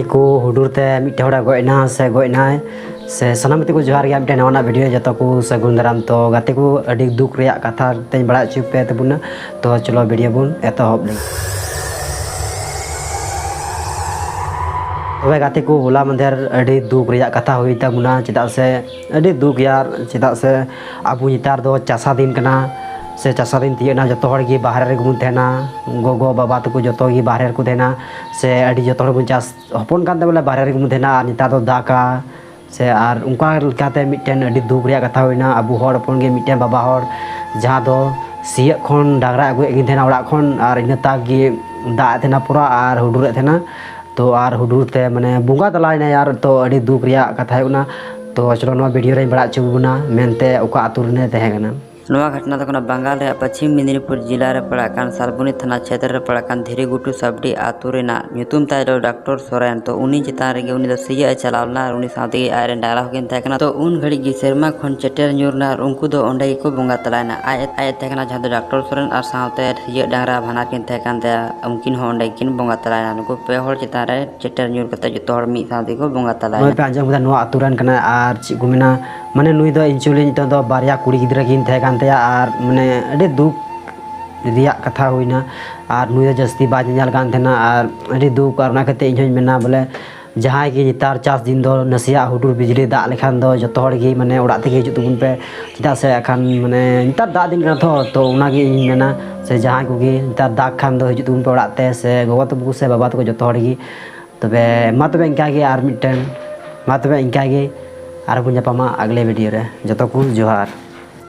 गाते को हुडूरते मिट्टे हड़ा गयना से गयनाय से सनाम को जोहार गया मिट्टे नवा वीडियो जतो को सगुन दाराम तो गाते को अड़ी दुख रे कथा तेज बड़ा चुपे तबुना तो चलो वीडियो बुन एतहब ले तबे गाते को होला मंदेर अड़ी दुख रे कथा हुई तबुना चेदा से अड़ी दुख यार चेदा से अबु नितार दो चासा दिन कना से चासा दिन तीना जो की बाहर रे गुन तेना गोगो बाबा तको जो बाहर को देना से अड़ी जो बुन चास हपन कान बोले बाहर रे गुन तेना निता दो दाका से आर उनका लकाते मिटेन अड़ी दुख रे कथा हुईना अबु हर हपन गे मिटेन बाबा हर जहाँ दो सिया खन डागरा अगु एगिन तेना ओड़ा खन आर इना तागी दा तेना पूरा आर हुडुर तेना तो आर हुडुर ते माने बुंगा तलायना यार तो अड़ी दुख रे कथा हुईना तो चलो नो वीडियो रे बड़ा चुबुना मेनते ओका आतुर ने तहेगना नवा घटना तक बंगाल रे पश्चिम मेदिनीपुर जिला रे पड़ाकान सालबुनी थाना क्षेत्र रे पड़ाकान धीरेगुटू सबडी आतु रेना ᱧᱩᱛᱩᱢ ताय दो डॉक्टर सोरेन तो उनी चितान रे उनी दो सिया चलावना उनी साथे आयरन डाला होकिन थाकना तो उन घड़ी गी सेरमा खन चेटर ᱧᱩᱨना उनको दो ओंडे को बंगा तलायना आय थाकना जहां डॉक्टर सोरेन और साथे सिया डांगरा भाना किन थाकन ते उनकिन हो ओंडे किन बंगा तलायना नुको पे हर चितान रे चेटर ᱧᱩर कते जतो हर मी साथे को बंगा तलायना नय पे आंजम दा नो आतुरन कना आर ची गुमिना माने नुई दो इंसुलिन तो बारिया कुड़ी गिदरा किन थाकन ते आर माने अड़ी दुख रिया कथा हुईना और नुई जस्ती बाज नाल कान थेना और अड़ी दुख और ना कते इन्हों मेना बोले जहाँ की नितार चास दिन दो नसिया हुडुर बिजली दा लेखान दो जतो हर गी माने ओड़ा तेगे हिजुग तबुन पे चिदा से अखान माने नितार दा दिन कना तो उनागी इन मेना से जहाँ को गी नितार दाग खान दो हिजुग तबुन पे ओड़ा ते से गोगो तबु से बाबा तको जतो हर गी तबे मा तबे इनका गे आर मिटन मा तबे इनका गे आर बुन जापामा अगले वीडियो रे जतो को जोहार।